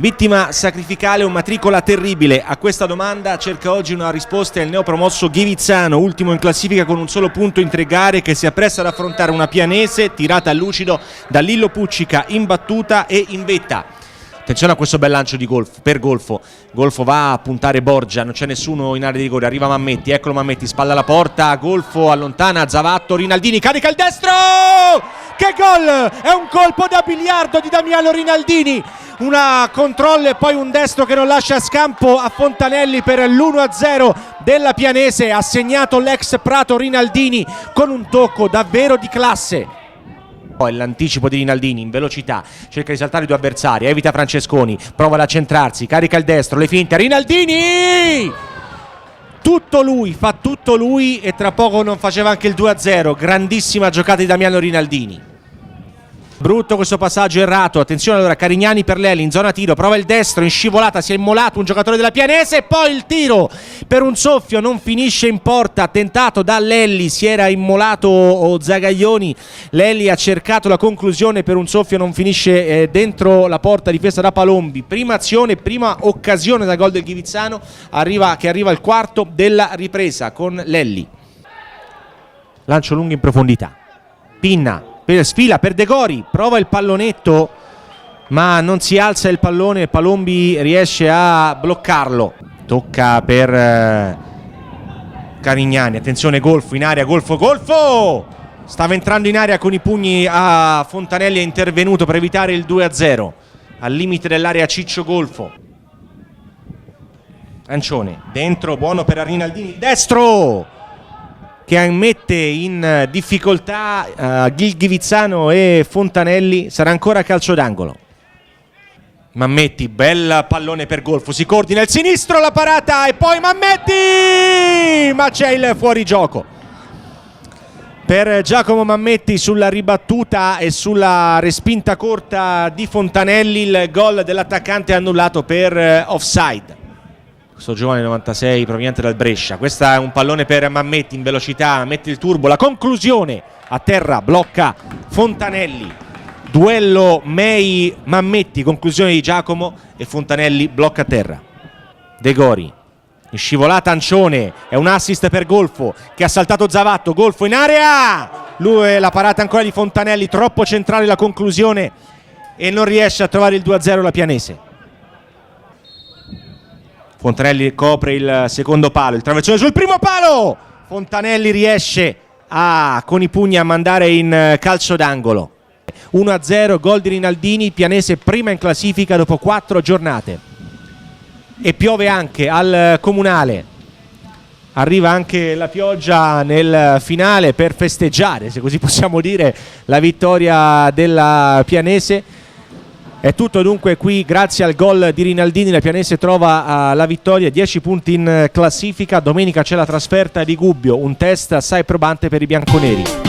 Vittima sacrificale o matricola terribile? A questa domanda cerca oggi una risposta il neopromosso Ghivizzano, ultimo in classifica con un solo punto in 3 gare, che si appresta ad affrontare una pianese tirata a lucido da Lillo Puccica, in battuta e in vetta. Attenzione a questo bel lancio di Golfo. Golfo va a puntare Borgia, non c'è nessuno in area di rigore, arriva Mammetti, eccolo Mammetti, spalla alla porta, Golfo allontana Zavatto, Rinaldini carica il destro! Che gol! È un colpo da biliardo di Damiano Rinaldini, una controllo e poi un destro che non lascia scampo a Fontanelli per l'1-0 della pianese. Ha segnato l'ex Prato Rinaldini con un tocco davvero di classe. Poi l'anticipo di Rinaldini in velocità, cerca di saltare i due avversari, evita Francesconi, prova ad accentrarsi, carica il destro, le finte, Rinaldini! Tutto lui, fa tutto lui e tra poco non faceva anche il 2-0, grandissima giocata di Damiano Rinaldini. Brutto questo passaggio errato, attenzione allora Carignani per Lelli in zona tiro, prova il destro, in scivolata si è immolato un giocatore della pianese e poi il tiro per un soffio non finisce in porta, tentato da Lelli, si era immolato Zagaglioni, Lelli ha cercato la conclusione per un soffio, non finisce dentro la porta difesa da Palombi. Prima azione, prima occasione da gol del Ghivizzano, che arriva il quarto della ripresa con Lelli. Lancio lungo in profondità, Pinna sfila per De Gori, prova il pallonetto ma non si alza il pallone, Palombi riesce a bloccarlo, tocca per Carignani, attenzione Golfo in area, Golfo stava entrando in area con i pugni a Fontanelli, è intervenuto per evitare il 2-0 al limite dell'area Ciccio Golfo. Ancione dentro, buono per Rinaldini, destro che mette in difficoltà Ghivizzano e Fontanelli, sarà ancora calcio d'angolo. Mammetti, bel pallone per Golfo, si coordina il sinistro, la parata e poi Mammetti, ma c'è il fuorigioco per Giacomo Mammetti sulla ribattuta e sulla respinta corta di Fontanelli. Il gol dell'attaccante è annullato per offside. Questo giovane 96 proveniente dal Brescia, questo è un pallone per Mammetti in velocità, mette il turbo, la conclusione a terra, blocca Fontanelli, duello Mammetti, conclusione di Giacomo e Fontanelli blocca a terra. De Gori in scivolata, Ancione, è un assist per Golfo che ha saltato Zavatto, Golfo in area, lui la parata ancora di Fontanelli, troppo centrale la conclusione e non riesce a trovare il 2-0 la pianese. Fontanelli copre il secondo palo, il traversone sul primo palo, Fontanelli riesce con i pugni a mandare in calcio d'angolo. 1-0, gol di Rinaldini, pianese prima in classifica dopo 4 giornate. E piove anche al Comunale, arriva anche la pioggia nel finale per festeggiare, se così possiamo dire, la vittoria della pianese. È tutto dunque qui, grazie al gol di Rinaldini la pianese trova la vittoria, 10 punti in classifica. Domenica c'è la trasferta di Gubbio, un test assai probante per i bianconeri.